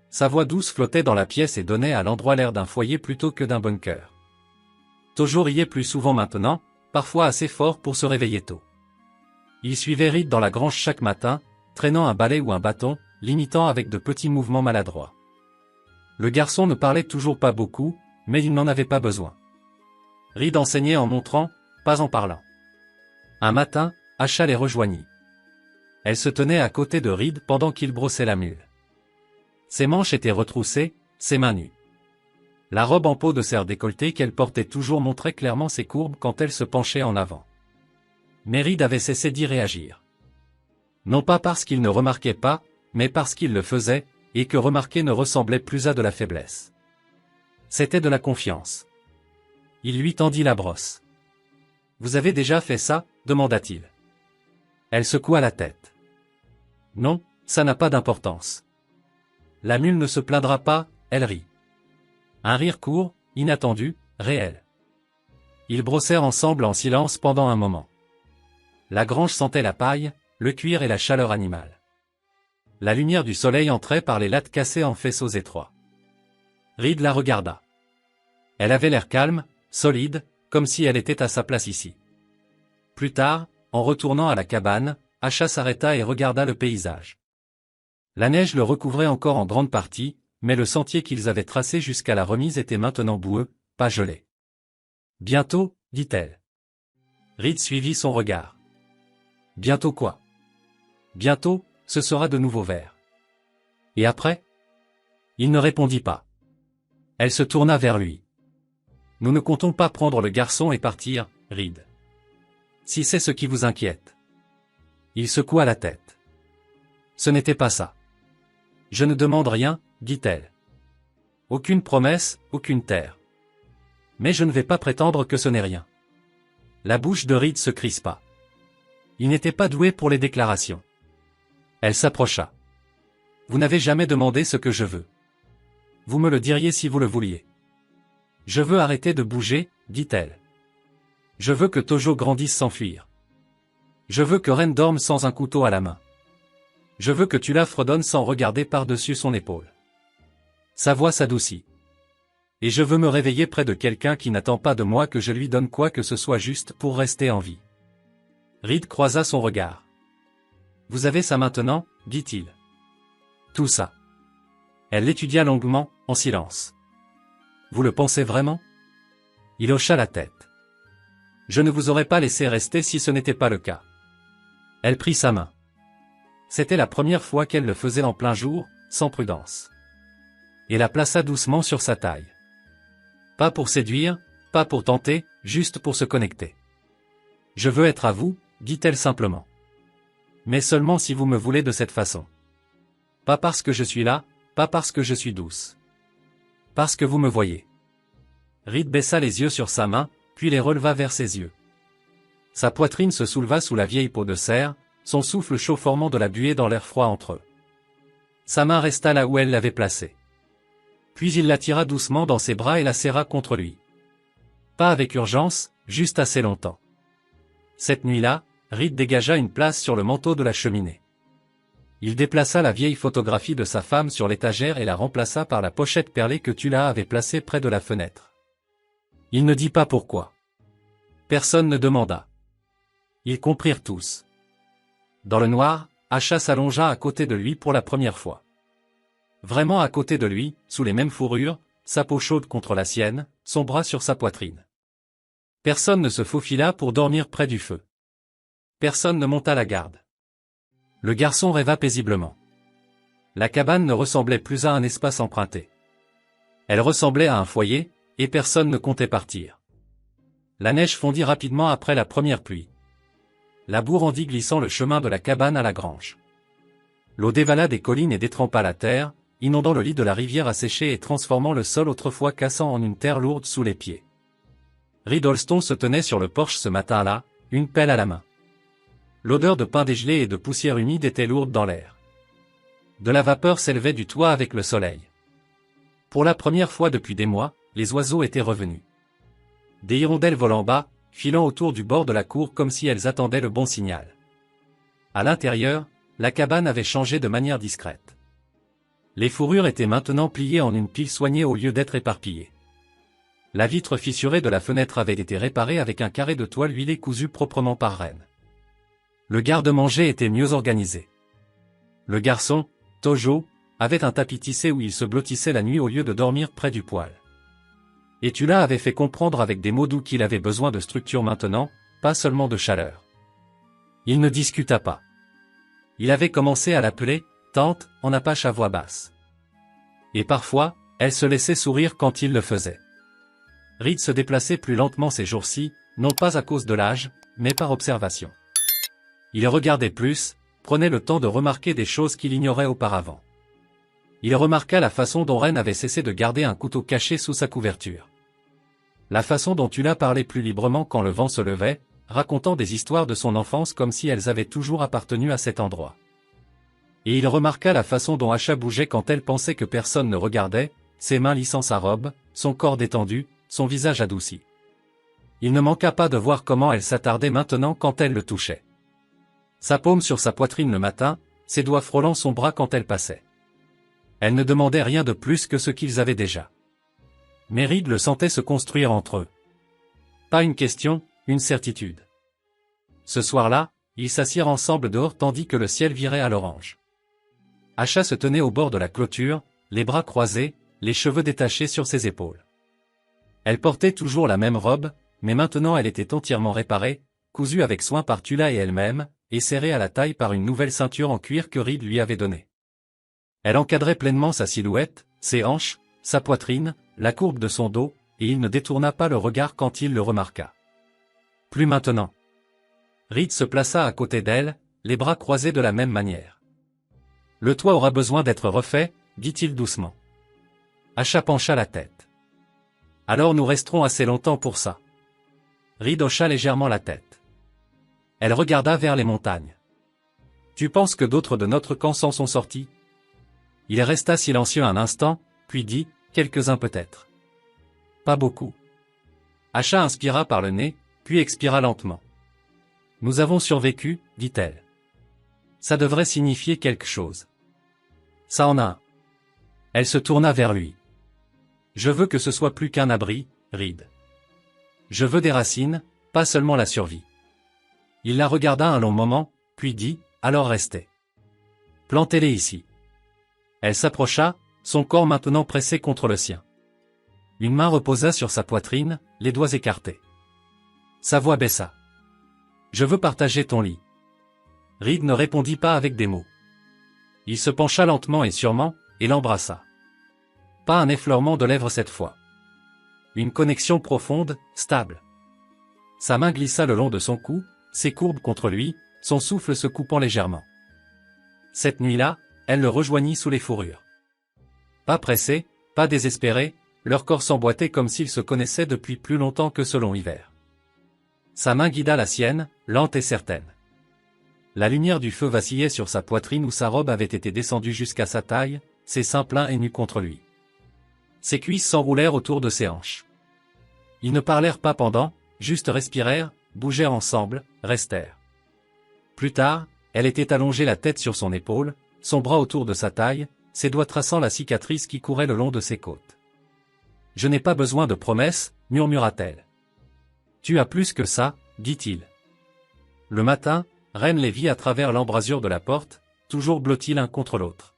Speaker 1: Sa voix douce flottait dans la pièce et donnait à l'endroit l'air d'un foyer plutôt que d'un bunker. Tojo riait plus souvent maintenant, parfois assez fort pour se réveiller tôt. Il suivait Reed dans la grange chaque matin, traînant un balai ou un bâton, l'imitant avec de petits mouvements maladroits. Le garçon ne parlait toujours pas beaucoup, mais il n'en avait pas besoin. Reed enseignait en montrant, pas en parlant. Un matin, Asha les rejoignit. Elle se tenait à côté de Reed pendant qu'il brossait la mule. Ses manches étaient retroussées, ses mains nues. La robe en peau de cerf décolletée qu'elle portait toujours montrait clairement ses courbes quand elle se penchait en avant. Mais Reed avait cessé d'y réagir. Non pas parce qu'il ne remarquait pas, mais parce qu'il le faisait, et que remarquer ne ressemblait plus à de la faiblesse. C'était de la confiance. Il lui tendit la brosse. « Vous avez déjà fait ça ?» demanda-t-il. Elle secoua la tête. « Non, ça n'a pas d'importance. » La mule ne se plaindra pas, elle rit. Un rire court, inattendu, réel. Ils brossèrent ensemble en silence pendant un moment. La grange sentait la paille, le cuir et la chaleur animale. La lumière du soleil entrait par les lattes cassées en faisceaux étroits. Reed la regarda. Elle avait l'air calme, solide, comme si elle était à sa place ici. Plus tard, en retournant à la cabane, Asha s'arrêta et regarda le paysage. La neige le recouvrait encore en grande partie, mais le sentier qu'ils avaient tracé jusqu'à la remise était maintenant boueux, pas gelé. « Bientôt, dit-elle. Reed suivit son regard. « Bientôt quoi ? Bientôt, ce sera de nouveau vert. Et après ?» Il ne répondit pas. Elle se tourna vers lui. « Nous ne comptons pas prendre le garçon et partir, Reed. Si c'est ce qui vous inquiète. » Il secoua la tête. « Ce n'était pas ça. Je ne demande rien, dit-elle. Aucune promesse, aucune terre. Mais je ne vais pas prétendre que ce n'est rien. » La bouche de Reed se crispa. Il n'était pas doué pour les déclarations. Elle s'approcha. « Vous n'avez jamais demandé ce que je veux. Vous me le diriez si vous le vouliez. »« Je veux arrêter de bouger, dit-elle. Je veux que Tojo grandisse sans fuir. Je veux que Ren dorme sans un couteau à la main. Je veux que Tula fredonne sans regarder par-dessus son épaule. » Sa voix s'adoucit. « Et je veux me réveiller près de quelqu'un qui n'attend pas de moi que je lui donne quoi que ce soit juste pour rester en vie. » Reed croisa son regard. « Vous avez ça maintenant, dit-il. Tout ça. » Elle l'étudia longuement, en silence. « vous le pensez vraiment? Il hocha la tête. Je ne vous aurais pas laissé rester si ce n'était pas le cas. Elle prit sa main. C'était la première fois qu'elle le faisait en plein jour, sans prudence. Et la plaça doucement sur sa taille. Pas pour séduire, pas pour tenter, juste pour se connecter. Je veux être à vous, dit-elle simplement. Mais seulement si vous me voulez de cette façon. Pas parce que je suis là, pas parce que je suis douce. Parce que vous me voyez. Reed baissa les yeux sur sa main, puis les releva vers ses yeux. Sa poitrine se souleva sous la vieille peau de cerf, son souffle chaud formant de la buée dans l'air froid entre eux. Sa main resta là où elle l'avait placée. Puis il la tira doucement dans ses bras et la serra contre lui. Pas avec urgence, juste assez longtemps. Cette nuit-là, Reed dégagea une place sur le manteau de la cheminée. Il déplaça la vieille photographie de sa femme sur l'étagère et la remplaça par la pochette perlée que Tula avait placée près de la fenêtre. Il ne dit pas pourquoi. Personne ne demanda. Ils comprirent tous. Dans le noir, Asha s'allongea à côté de lui pour la première fois. Vraiment à côté de lui, sous les mêmes fourrures, sa peau chaude contre la sienne, son bras sur sa poitrine. Personne ne se faufila pour dormir près du feu. Personne ne monta la garde. Le garçon rêva paisiblement. La cabane ne ressemblait plus à un espace emprunté. Elle ressemblait à un foyer, et personne ne comptait partir. La neige fondit rapidement après la première pluie. La boue rendit glissant le chemin de la cabane à la grange. L'eau dévala des collines et détrempa la terre, inondant le lit de la rivière asséchée et transformant le sol autrefois cassant en une terre lourde sous les pieds. Reed Holston se tenait sur le porche ce matin-là, une pelle à la main. L'odeur de pain dégelé et de poussière humide était lourde dans l'air. De la vapeur s'élevait du toit avec le soleil. Pour la première fois depuis des mois, les oiseaux étaient revenus. Des hirondelles volant bas, filant autour du bord de la cour comme si elles attendaient le bon signal. À l'intérieur, la cabane avait changé de manière discrète. Les fourrures étaient maintenant pliées en une pile soignée au lieu d'être éparpillées. La vitre fissurée de la fenêtre avait été réparée avec un carré de toile huilée cousu proprement par Ren. Le garde-manger était mieux organisé. Le garçon, Tojo, avait un tapis tissé où il se blottissait la nuit au lieu de dormir près du poêle. Et Tula avait fait comprendre avec des mots doux qu'il avait besoin de structure maintenant, pas seulement de chaleur. Il ne discuta pas. Il avait commencé à l'appeler « tante » en apache à voix basse. Et parfois, elle se laissait sourire quand il le faisait. Reed se déplaçait plus lentement ces jours-ci, non pas à cause de l'âge, mais par observation. Il regardait plus, prenait le temps de remarquer des choses qu'il ignorait auparavant. Il remarqua la façon dont Ren avait cessé de garder un couteau caché sous sa couverture. La façon dont Tula parlait plus librement quand le vent se levait, racontant des histoires de son enfance comme si elles avaient toujours appartenu à cet endroit. Et il remarqua la façon dont Asha bougeait quand elle pensait que personne ne regardait, ses mains lissant sa robe, son corps détendu, son visage adouci. Il ne manqua pas de voir comment elle s'attardait maintenant quand elle le touchait. Sa paume sur sa poitrine le matin, ses doigts frôlant son bras quand elle passait. Elle ne demandait rien de plus que ce qu'ils avaient déjà. Mais Reed le sentait se construire entre eux. Pas une question, une certitude. Ce soir-là, ils s'assirent ensemble dehors tandis que le ciel virait à l'orange. Asha se tenait au bord de la clôture, les bras croisés, les cheveux détachés sur ses épaules. Elle portait toujours la même robe, mais maintenant elle était entièrement réparée, cousue avec soin par Tula et elle-même, et serrée à la taille par une nouvelle ceinture en cuir que Reed lui avait donnée. Elle encadrait pleinement sa silhouette, ses hanches, sa poitrine, la courbe de son dos, et il ne détourna pas le regard quand il le remarqua. Plus maintenant. Reed se plaça à côté d'elle, les bras croisés de la même manière. Le toit aura besoin d'être refait, dit-il doucement. Asha pencha la tête. Alors nous resterons assez longtemps pour ça. Reed hocha légèrement la tête. Elle regarda vers les montagnes. Tu penses que d'autres de notre camp s'en sont sortis? Il resta silencieux un instant, puis dit, quelques-uns peut-être. Pas beaucoup. Asha inspira par le nez, puis expira lentement. Nous avons survécu, dit-elle. Ça devrait signifier quelque chose. Ça en a un. Elle se tourna vers lui. Je veux que ce soit plus qu'un abri, Reed. Je veux des racines, pas seulement la survie. Il la regarda un long moment, puis dit, alors restez. Plantez-les ici. Elle s'approcha, son corps maintenant pressé contre le sien. Une main reposa sur sa poitrine, les doigts écartés. Sa voix baissa. Je veux partager ton lit. Reed ne répondit pas avec des mots. Il se pencha lentement et sûrement, et l'embrassa. Pas un effleurement de lèvres cette fois. Une connexion profonde, stable. Sa main glissa le long de son cou, ses courbes contre lui, son souffle se coupant légèrement. Cette nuit-là, elle le rejoignit sous les fourrures. Pas pressés, pas désespérés, leurs corps s'emboîtaient comme s'ils se connaissaient depuis plus longtemps que ce long hiver. Sa main guida la sienne, lente et certaine. La lumière du feu vacillait sur sa poitrine où sa robe avait été descendue jusqu'à sa taille, ses seins pleins et nus contre lui. Ses cuisses s'enroulèrent autour de ses hanches. Ils ne parlèrent pas pendant, juste respirèrent, bougèrent ensemble, restèrent. Plus tard, elle était allongée la tête sur son épaule, son bras autour de sa taille, ses doigts traçant la cicatrice qui courait le long de ses côtes. « Je n'ai pas besoin de promesses, murmura-t-elle. « Tu as plus que ça, dit-il. » Le matin, Ren les vit à travers l'embrasure de la porte, toujours blottis l'un contre l'autre.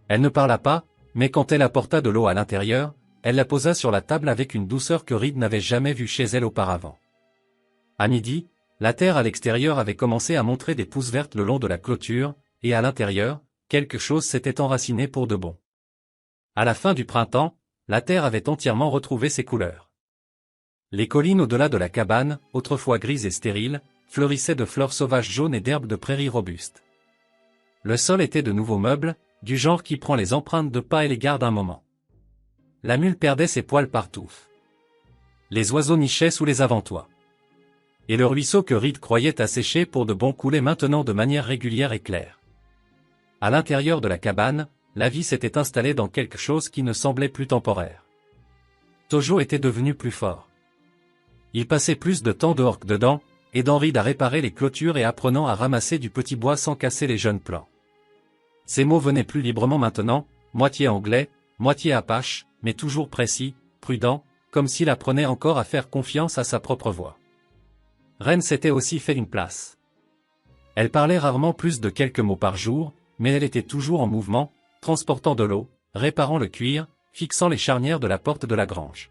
Speaker 1: Elle ne parla pas, mais quand elle apporta de l'eau à l'intérieur, elle la posa sur la table avec une douceur que Reed n'avait jamais vue chez elle auparavant. À midi, la terre à l'extérieur avait commencé à montrer des pousses vertes le long de la clôture, et à l'intérieur, quelque chose s'était enraciné pour de bon. À la fin du printemps, la terre avait entièrement retrouvé ses couleurs. Les collines au-delà de la cabane, autrefois grises et stériles, fleurissaient de fleurs sauvages jaunes et d'herbes de prairies robustes. Le sol était de nouveaux meubles, du genre qui prend les empreintes de pas et les garde un moment. La mule perdait ses poils partout. Les oiseaux nichaient sous les avant-toits. Et le ruisseau que Reed croyait asséché pour de bon coulait maintenant de manière régulière et claire. À l'intérieur de la cabane, la vie s'était installée dans quelque chose qui ne semblait plus temporaire. Tojo était devenu plus fort. Il passait plus de temps dehors que dedans, aidant Reed à réparer les clôtures et apprenant à ramasser du petit bois sans casser les jeunes plants. Ses mots venaient plus librement maintenant, moitié anglais, moitié apache, mais toujours précis, prudent, comme s'il apprenait encore à faire confiance à sa propre voix. Ren s'était aussi fait une place. Elle parlait rarement plus de quelques mots par jour, mais elle était toujours en mouvement, transportant de l'eau, réparant le cuir, fixant les charnières de la porte de la grange.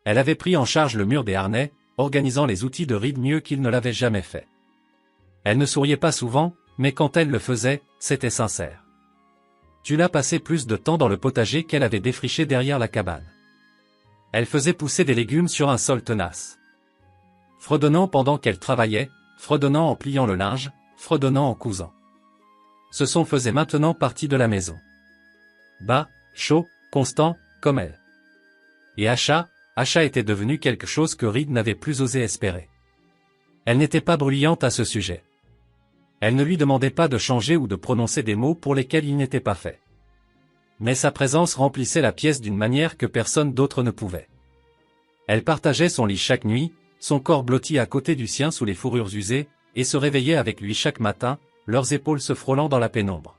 Speaker 1: Elle avait pris en charge le mur des harnais, organisant les outils de Reed mieux qu'il ne l'avait jamais fait. Elle ne souriait pas souvent, mais quand elle le faisait, c'était sincère. Tu l'as passé plus de temps dans le potager qu'elle avait défriché derrière la cabane. Elle faisait pousser des légumes sur un sol tenace. Fredonnant pendant qu'elle travaillait, fredonnant en pliant le linge, fredonnant en cousant. Ce son faisait maintenant partie de la maison. Bas, chaud, constant, comme elle. Et Asha était devenu quelque chose que Reed n'avait plus osé espérer. Elle n'était pas bruyante à ce sujet. Elle ne lui demandait pas de changer ou de prononcer des mots pour lesquels il n'était pas fait. Mais sa présence remplissait la pièce d'une manière que personne d'autre ne pouvait. Elle partageait son lit chaque nuit, son corps blotti à côté du sien sous les fourrures usées, et se réveillait avec lui chaque matin, leurs épaules se frôlant dans la pénombre.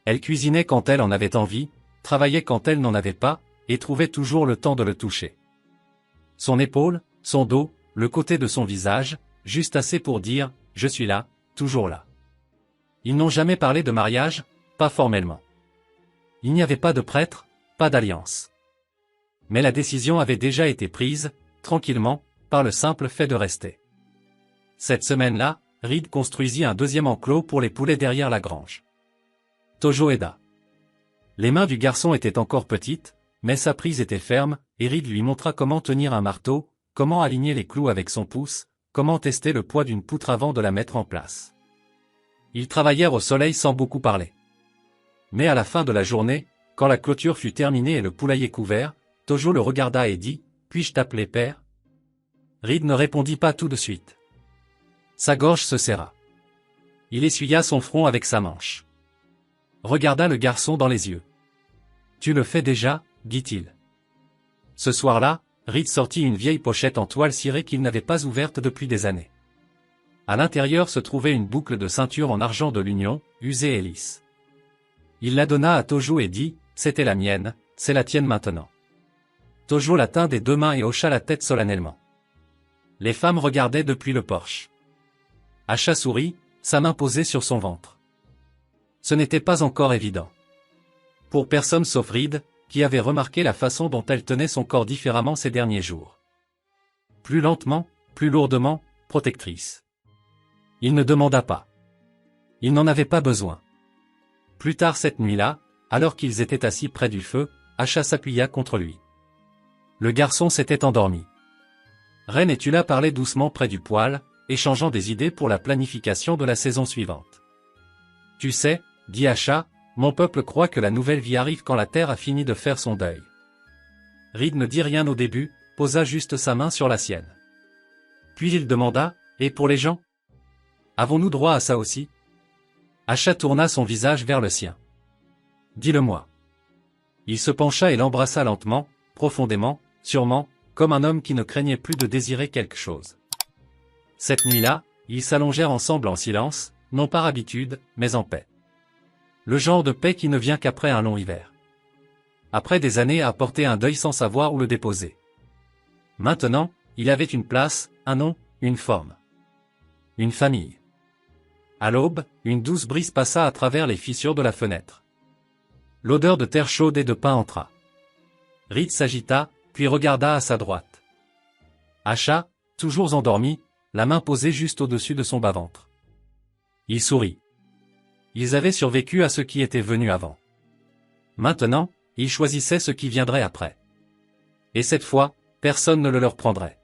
Speaker 1: Elle cuisinait quand elle en avait envie, travaillait quand elle n'en avait pas, et trouvait toujours le temps de le toucher. Son épaule, son dos, le côté de son visage, juste assez pour dire « Je suis là, toujours là ». Ils n'ont jamais parlé de mariage, pas formellement. Il n'y avait pas de prêtre, pas d'alliance. Mais la décision avait déjà été prise, tranquillement, par le simple fait de rester. Cette semaine-là, Reed construisit un deuxième enclos pour les poulets derrière la grange. Tojo aida. Les mains du garçon étaient encore petites, mais sa prise était ferme, et Reed lui montra comment tenir un marteau, comment aligner les clous avec son pouce, comment tester le poids d'une poutre avant de la mettre en place. Ils travaillèrent au soleil sans beaucoup parler. Mais à la fin de la journée, quand la clôture fut terminée et le poulailler couvert, Tojo le regarda et dit « Puis-je t'appeler père ?» Reed ne répondit pas tout de suite. Sa gorge se serra. Il essuya son front avec sa manche. Regarda le garçon dans les yeux. « Tu le fais déjà ?» dit-il. Ce soir-là, Reed sortit une vieille pochette en toile cirée qu'il n'avait pas ouverte depuis des années. À l'intérieur se trouvait une boucle de ceinture en argent de l'Union, usée et lisse. Il la donna à Tojo et dit « C'était la mienne, c'est la tienne maintenant. » Tojo la tint des deux mains et hocha la tête solennellement. Les femmes regardaient depuis le porche. Asha sourit, sa main posée sur son ventre. Ce n'était pas encore évident. Pour personne sauf Reed, qui avait remarqué la façon dont elle tenait son corps différemment ces derniers jours. Plus lentement, plus lourdement, protectrice. Il ne demanda pas. Il n'en avait pas besoin. Plus tard cette nuit-là, alors qu'ils étaient assis près du feu, Asha s'appuya contre lui. Le garçon s'était endormi. Ren et Tula parlaient doucement près du poêle, échangeant des idées pour la planification de la saison suivante. Tu sais, dit Asha, mon peuple croit que la nouvelle vie arrive quand la terre a fini de faire son deuil. Reed ne dit rien au début, posa juste sa main sur la sienne. Puis il demanda, et pour les gens? Avons-nous droit à ça aussi? Asha tourna son visage vers le sien. Dis-le-moi. Il se pencha et l'embrassa lentement, profondément, sûrement, comme un homme qui ne craignait plus de désirer quelque chose. Cette nuit-là, ils s'allongèrent ensemble en silence, non par habitude, mais en paix. Le genre de paix qui ne vient qu'après un long hiver. Après des années à porter un deuil sans savoir où le déposer. Maintenant, il avait une place, un nom, une forme. Une famille. À l'aube, une douce brise passa à travers les fissures de la fenêtre. L'odeur de terre chaude et de pain entra. Reed s'agita, puis regarda à sa droite. Asha, toujours endormi, la main posée juste au-dessus de son bas-ventre. Il sourit. Ils avaient survécu à ce qui était venu avant. Maintenant, ils choisissaient ce qui viendrait après. Et cette fois, personne ne le leur prendrait.